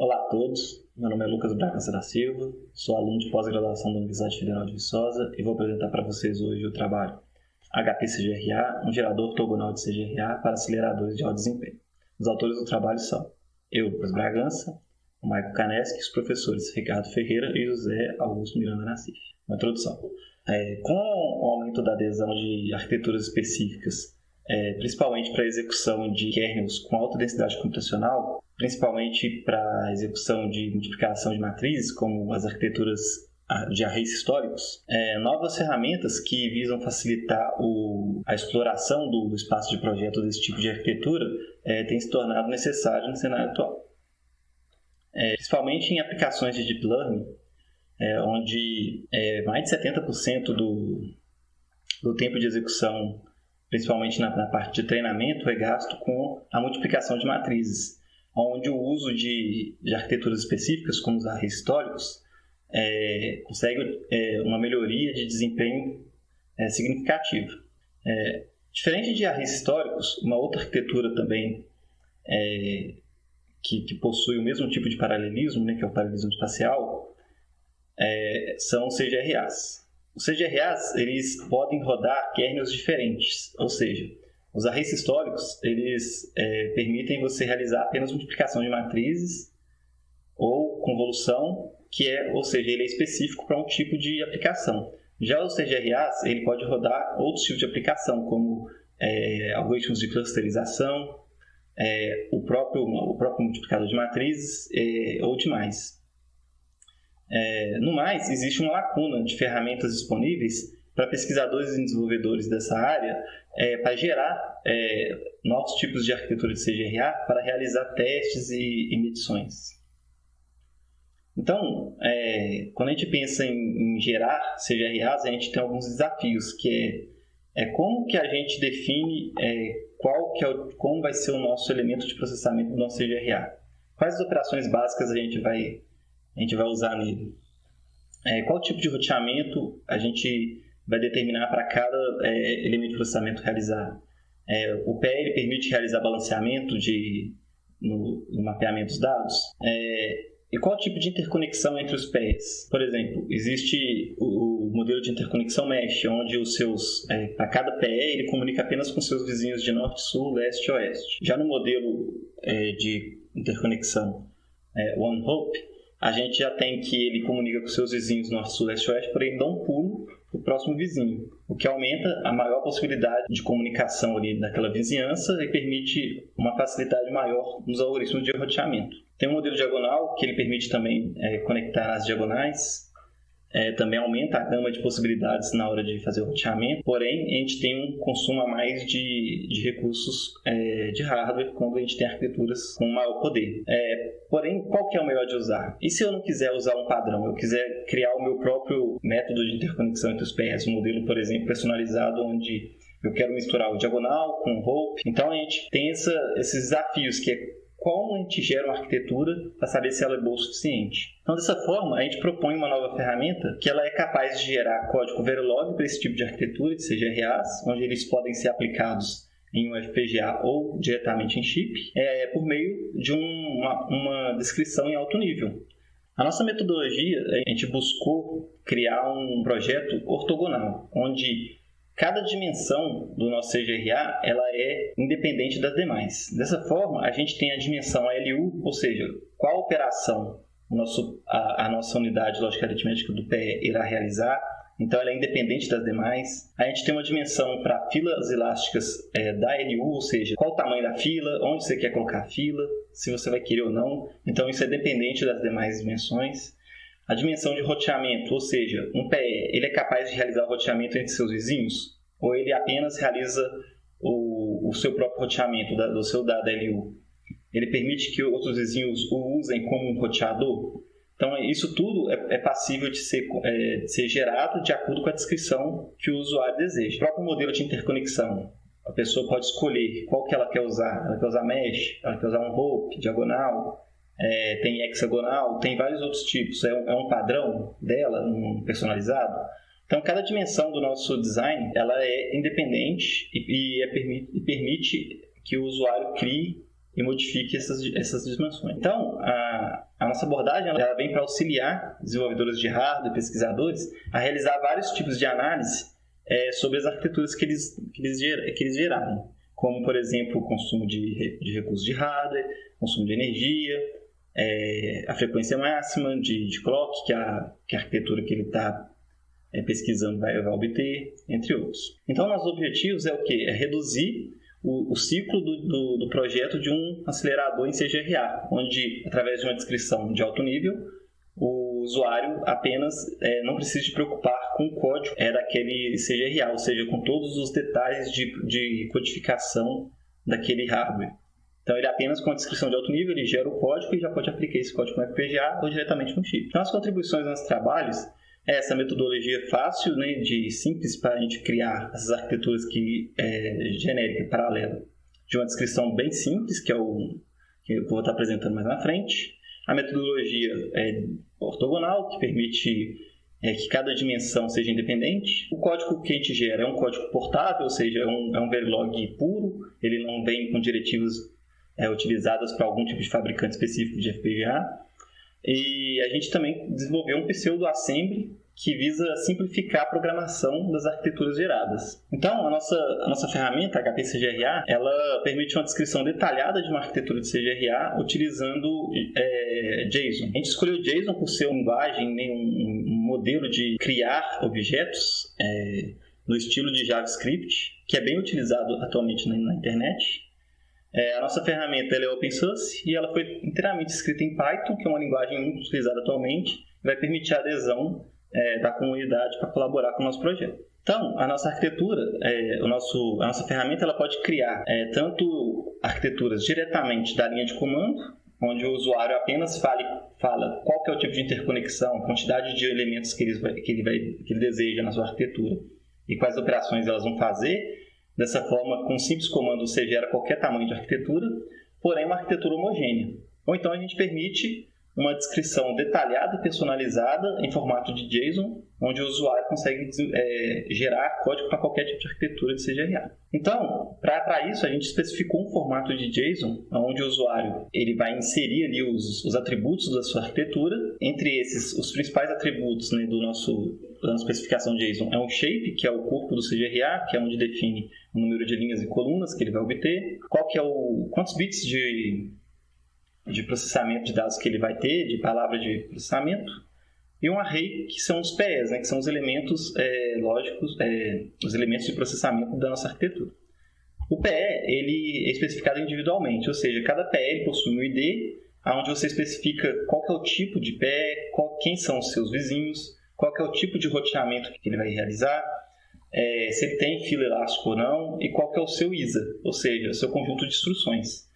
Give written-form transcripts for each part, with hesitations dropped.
Olá a todos, meu nome é Lucas Bragança da Silva, sou aluno de pós-graduação da Universidade Federal de Viçosa e vou apresentar para vocês hoje o trabalho HP-CGRA, um gerador ortogonal de CGRA para aceleradores de alto desempenho. Os autores do trabalho são eu, Lucas Bragança, o Maico Caneschi e os professores Ricardo Ferreira e José Augusto Miranda Nassif. Uma introdução. Com o aumento da adesão de arquiteturas específicas, principalmente para a execução de kernels com alta densidade computacional, principalmente para a execução de multiplicação de matrizes, como as arquiteturas de arrays históricos, novas ferramentas que visam facilitar a exploração do espaço de projeto desse tipo de arquitetura têm se tornado necessário no cenário atual. Principalmente em aplicações de Deep Learning, onde mais de 70% do tempo de execução, principalmente na parte de treinamento, é gasto com a multiplicação de matrizes, onde o uso de arquiteturas específicas, como os arrays históricos, consegue uma melhoria de desempenho significativa. Diferente de arrays históricos, uma outra arquitetura também que possui o mesmo tipo de paralelismo, que é o paralelismo espacial, são os CGRAs. Os CGRAs eles podem rodar kernels diferentes, ou seja, os arrays históricos eles permitem você realizar apenas multiplicação de matrizes ou convolução, ou seja, ele é específico para um tipo de aplicação. Já os CGRAs ele pode rodar outros tipos de aplicação, como algoritmos de clusterização, o próprio multiplicador de matrizes ou demais. No mais, existe uma lacuna de ferramentas disponíveis para pesquisadores e desenvolvedores dessa área para gerar novos tipos de arquitetura de CGRA para realizar testes e medições. Então, quando a gente pensa em gerar CGRAs, a gente tem alguns desafios, que como que a gente define como vai ser o nosso elemento de processamento do nosso CGRA. Quais as operações básicas a gente vai usar nele? Qual tipo de roteamento a gente vai determinar para cada elemento de processamento realizar? O PE ele permite realizar balanceamento no mapeamento dos dados? E qual tipo de interconexão entre os PEs? Por exemplo, existe o modelo de interconexão mesh, onde para cada PE ele comunica apenas com seus vizinhos de norte, sul, leste e oeste. Já no modelo de interconexão one-hop, a gente já tem que ele comunica com seus vizinhos norte, sul, leste e oeste, porém dá um pulo para o próximo vizinho, o que aumenta a maior possibilidade de comunicação ali daquela vizinhança e permite uma facilidade maior nos algoritmos de roteamento. Tem um modelo diagonal que ele permite também conectar as diagonais, também aumenta a gama de possibilidades na hora de fazer o roteamento, porém a gente tem um consumo a mais de recursos de hardware quando a gente tem arquiteturas com maior poder. Porém, qual que é o melhor de usar? E se eu não quiser usar um padrão, eu quiser criar o meu próprio método de interconexão entre os PEs, um modelo, por exemplo, personalizado, onde eu quero misturar o diagonal com o hope? Então a gente tem esses desafios, que é como a gente gera uma arquitetura para saber se ela é boa o suficiente. Então, dessa forma, a gente propõe uma nova ferramenta que ela é capaz de gerar código Verilog para esse tipo de arquitetura, de CGRAs, onde eles podem ser aplicados em um FPGA ou diretamente em chip, por meio de uma descrição em alto nível. A nossa metodologia, a gente buscou criar um projeto ortogonal, onde cada dimensão do nosso CGRA ela é independente das demais. Dessa forma, a gente tem a dimensão ALU, ou seja, qual operação a nossa unidade lógica aritmética do PE irá realizar. Então, ela é independente das demais. A gente tem uma dimensão para filas elásticas da LU, ou seja, qual o tamanho da fila, onde você quer colocar a fila, se você vai querer ou não. Então, isso é dependente das demais dimensões. A dimensão de roteamento, ou seja, um PE, ele é capaz de realizar o roteamento entre seus vizinhos? Ou ele apenas realiza o seu próprio roteamento do seu dado LU? Ele permite que outros vizinhos o usem como um roteador? Então, isso tudo é passível de ser gerado de acordo com a descrição que o usuário deseja. O próprio modelo de interconexão, a pessoa pode escolher qual que ela quer usar. Ela quer usar mesh, ela quer usar um hope, diagonal, tem hexagonal, tem vários outros tipos. É um padrão dela, um personalizado. Então, cada dimensão do nosso design ela é independente e permite que o usuário crie e modifique essas dimensões. Então, a nossa abordagem ela vem para auxiliar desenvolvedores de hardware e pesquisadores a realizar vários tipos de análise sobre as arquiteturas que eles gerarem, como, por exemplo, o consumo de recursos de hardware, consumo de energia, a frequência máxima de clock que a arquitetura que ele está pesquisando vai obter, entre outros. Então, nossos objetivos é o quê? É reduzir o ciclo do projeto de um acelerador em CGRA, onde, através de uma descrição de alto nível, o usuário apenas não precisa se preocupar com o código daquele CGRA, ou seja, com todos os detalhes de codificação daquele hardware. Então, ele apenas com a descrição de alto nível, ele gera o código e já pode aplicar esse código no FPGA ou diretamente no chip. Então, as contribuições nos trabalhos é essa metodologia fácil, né, simples para a gente criar essas arquiteturas genérica, paralela, de uma descrição bem simples, que eu vou estar apresentando mais na frente. A metodologia ortogonal, que permite que cada dimensão seja independente. O código que a gente gera é um código portável, ou seja, é um Verilog puro, ele não vem com diretivas utilizadas para algum tipo de fabricante específico de FPGA. E a gente também desenvolveu um pseudo-assembly que visa simplificar a programação das arquiteturas geradas. Então, a nossa ferramenta, a HP CGRA, ela permite uma descrição detalhada de uma arquitetura de CGRA utilizando JSON. A gente escolheu JSON por ser uma linguagem, um modelo de criar objetos no estilo de JavaScript, que é bem utilizado atualmente na internet. A nossa ferramenta é open source e ela foi inteiramente escrita em Python, que é uma linguagem muito utilizada atualmente, e vai permitir a adesão da comunidade para colaborar com o nosso projeto. Então, a nossa arquitetura, a nossa ferramenta, ela pode criar tanto arquiteturas diretamente da linha de comando, onde o usuário apenas fala qual que é o tipo de interconexão, a quantidade de elementos que ele deseja na sua arquitetura e quais operações elas vão fazer. Dessa forma, com um simples comando você gera qualquer tamanho de arquitetura, porém uma arquitetura homogênea. Ou então a gente permite uma descrição detalhada e personalizada em formato de JSON, onde o usuário consegue gerar código para qualquer tipo de arquitetura de CGRA. Então, para isso, a gente especificou um formato de JSON, onde o usuário ele vai inserir ali os atributos da sua arquitetura. Entre esses, os principais atributos, né, da nossa especificação JSON é um shape, que é o corpo do CGRA, que é onde define o número de linhas e colunas que ele vai obter, quantos bits de processamento de dados que ele vai ter, de palavra de processamento, e um array, que são os PEs, né, que são os elementos lógicos, os elementos de processamento da nossa arquitetura. O PE ele é especificado individualmente, ou seja, cada PE ele possui um ID, onde você especifica qual que é o tipo de PE, quem são os seus vizinhos, qual que é o tipo de roteamento que ele vai realizar, se ele tem fila elástica ou não, e qual que é o seu ISA, ou seja, o seu conjunto de instruções.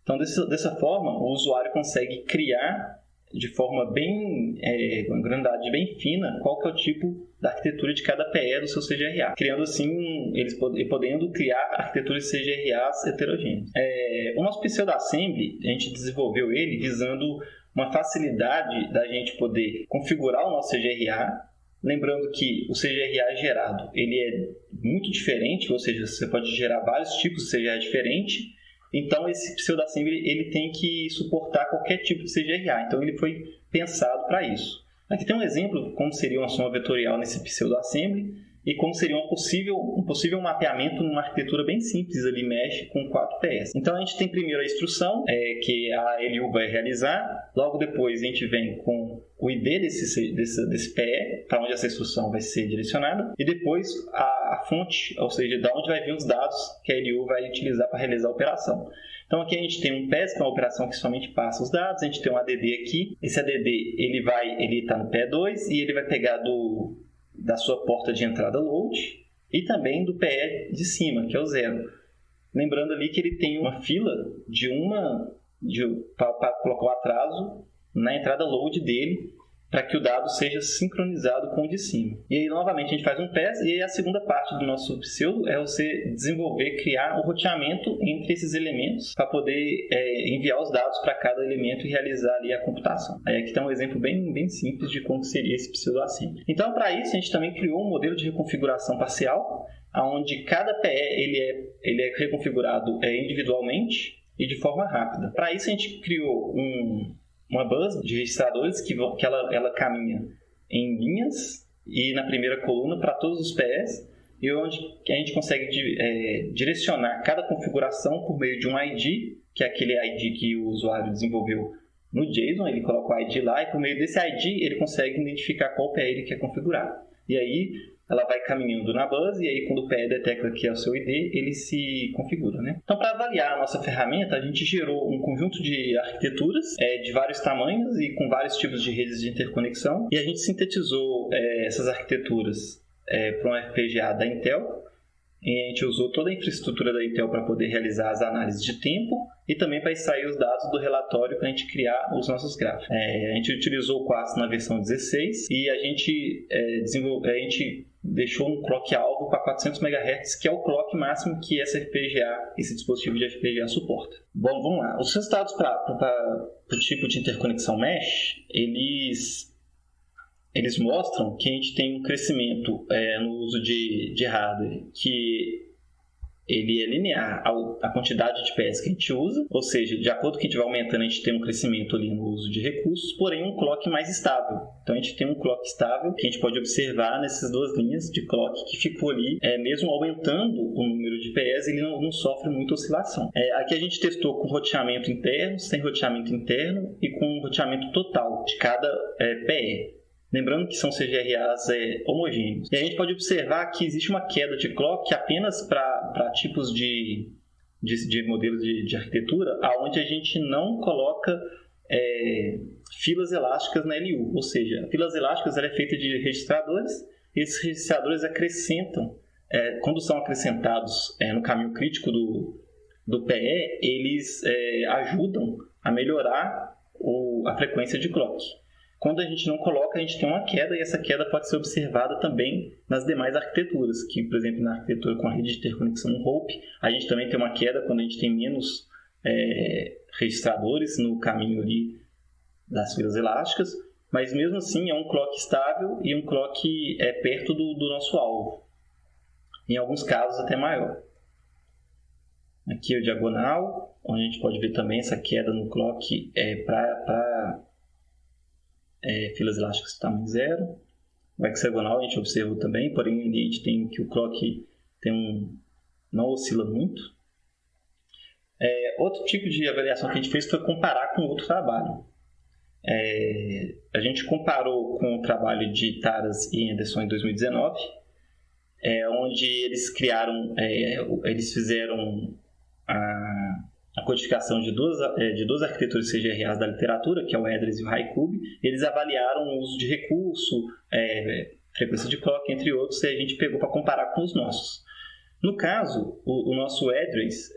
Então, dessa forma, o usuário consegue criar de forma uma grandade bem fina, qual que é o tipo da arquitetura de cada PE do seu CGRA, criando assim, podendo criar arquiteturas de CGRAs heterogêneas. O nosso pseudo-assembly, a gente desenvolveu ele visando uma facilidade da gente poder configurar o nosso CGRA, lembrando que o CGRA gerado ele é muito diferente, ou seja, você pode gerar vários tipos de CGRA diferente. Então, esse pseudo-assembly ele tem que suportar qualquer tipo de CGRA. Então, ele foi pensado para isso. Aqui tem um exemplo de como seria uma soma vetorial nesse pseudo-assembly e como seria um possível mapeamento numa arquitetura bem simples ali, mesh com 4 PS. Então, a gente tem primeiro a instrução, que a LU vai realizar. Logo depois, a gente vem com o ID desse PE, para onde essa instrução vai ser direcionada. E depois, a fonte, ou seja, de onde vai vir os dados que a LU vai utilizar para realizar a operação. Então, aqui a gente tem um PES, que é uma operação que somente passa os dados. A gente tem um ADD aqui. Esse ADD, ele está no PE2 e ele vai pegar da sua porta de entrada load e também do PE de cima, que é o 0. Lembrando ali que ele tem uma fila para colocar o atraso na entrada load dele, para que o dado seja sincronizado com o de cima. E aí, novamente, a gente faz um PES, e aí a segunda parte do nosso pseudo é você criar um roteamento entre esses elementos para poder enviar os dados para cada elemento e realizar ali a computação. Aí aqui está um exemplo bem, bem simples de como seria esse pseudo-assembly. Então, para isso, a gente também criou um modelo de reconfiguração parcial, onde cada PE ele é reconfigurado individualmente, e de forma rápida. Para isso, a gente criou uma bus de registradores que ela caminha em linhas e na primeira coluna para todos os PEs, e onde a gente consegue direcionar cada configuração por meio de um ID, que é aquele ID que o usuário desenvolveu no JSON. Ele coloca o ID lá e por meio desse ID ele consegue identificar qual PE ele quer configurar. E aí ela vai caminhando na bus, e aí quando o PE detecta que é o seu ID, ele se configura, né? Então, para avaliar a nossa ferramenta, a gente gerou um conjunto de arquiteturas de vários tamanhos e com vários tipos de redes de interconexão, e a gente sintetizou essas arquiteturas para um FPGA da Intel, e a gente usou toda a infraestrutura da Intel para poder realizar as análises de tempo e também para extrair os dados do relatório para a gente criar os nossos gráficos. A gente utilizou o Quartz na versão 16 e a gente deixou um clock-alvo para 400 MHz, que é o clock máximo que esse dispositivo de FPGA suporta. Bom, vamos lá. Os resultados para o tipo de interconexão mesh, eles mostram que a gente tem um crescimento no uso de hardware que ele é linear à quantidade de PS que a gente usa, ou seja, de acordo com que a gente vai aumentando, a gente tem um crescimento ali no uso de recursos, porém um clock mais estável. Então a gente tem um clock estável que a gente pode observar nessas duas linhas de clock que ficou ali, mesmo aumentando o número de PS, ele não sofre muita oscilação. Aqui a gente testou com roteamento interno, sem roteamento interno e com roteamento total de cada PE. Lembrando que são CGRAs homogêneos. E a gente pode observar que existe uma queda de clock apenas para tipos de modelos de arquitetura, onde a gente não coloca filas elásticas na LU. Ou seja, filas elásticas ela é feita de registradores, e esses registradores acrescentam, quando são acrescentados no caminho crítico do PE, eles ajudam a melhorar a frequência de clock. Quando a gente não coloca, a gente tem uma queda, e essa queda pode ser observada também nas demais arquiteturas, que, por exemplo, na arquitetura com a rede de interconexão HOPE, a gente também tem uma queda quando a gente tem menos registradores no caminho ali das filas elásticas, mas mesmo assim é um clock estável e um clock perto do nosso alvo, em alguns casos até maior. Aqui é o diagonal, onde a gente pode ver também essa queda no clock para filas elásticas de tamanho 0. O hexagonal a gente observou também, porém ali a gente tem que o clock não oscila muito. Outro tipo de avaliação que a gente fez foi comparar com outro trabalho. A gente comparou com o trabalho de Taras e Anderson em 2019, onde eles fizeram a codificação de duas arquiteturas CGRAs da literatura, que é o Edris e o HiCube. Eles avaliaram o uso de recurso, frequência de clock, entre outros, e a gente pegou para comparar com os nossos. No caso, o nosso Edris,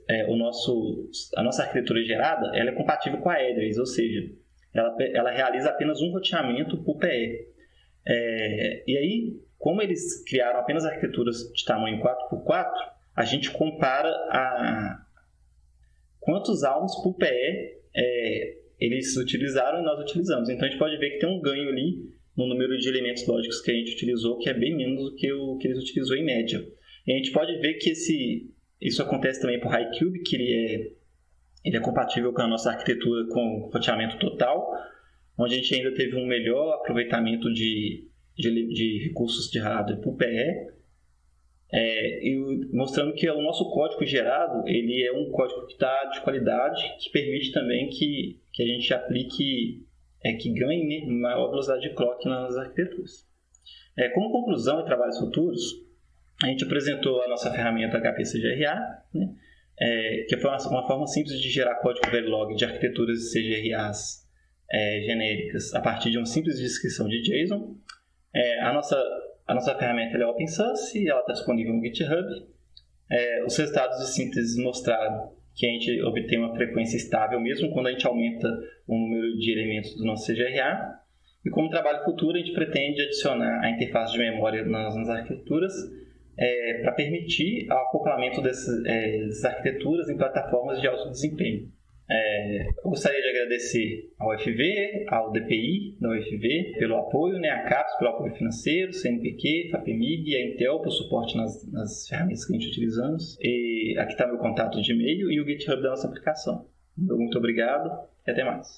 a nossa arquitetura gerada, ela é compatível com a Edris, ou seja, ela realiza apenas um roteamento por PE. E aí, como eles criaram apenas arquiteturas de tamanho 4x4, a gente compara quantos almos por PE eles utilizaram e nós utilizamos. Então a gente pode ver que tem um ganho ali no número de elementos lógicos que a gente utilizou, que é bem menos do que o que eles utilizou em média. E a gente pode ver que isso acontece também para o HiCube, que ele é compatível com a nossa arquitetura com roteamento total, onde a gente ainda teve um melhor aproveitamento de recursos de hardware por PE, e mostrando que o nosso código gerado ele é um código que está de qualidade, que permite também que a gente aplique, que ganhe maior velocidade de clock nas arquiteturas. Como conclusão e trabalhos futuros, a gente apresentou a nossa ferramenta HPCGRA, né, que foi uma forma simples de gerar código Verilog de arquiteturas CGRAs genéricas a partir de uma simples descrição de JSON. A nossa ferramenta é open source e ela está disponível no GitHub. Os resultados de síntese mostraram que a gente obtém uma frequência estável mesmo quando a gente aumenta o número de elementos do nosso CGRA. E como trabalho futuro, a gente pretende adicionar a interface de memória nas arquiteturas para permitir o acoplamento dessas arquiteturas em plataformas de alto desempenho. Eu gostaria de agradecer ao UFV, ao DPI da UFV pelo apoio, a CAPES pelo apoio financeiro, CNPq, FAPEMIG e a Intel pelo suporte nas ferramentas que a gente utilizamos. E aqui está meu contato de e-mail e o GitHub da nossa aplicação. Muito obrigado e até mais.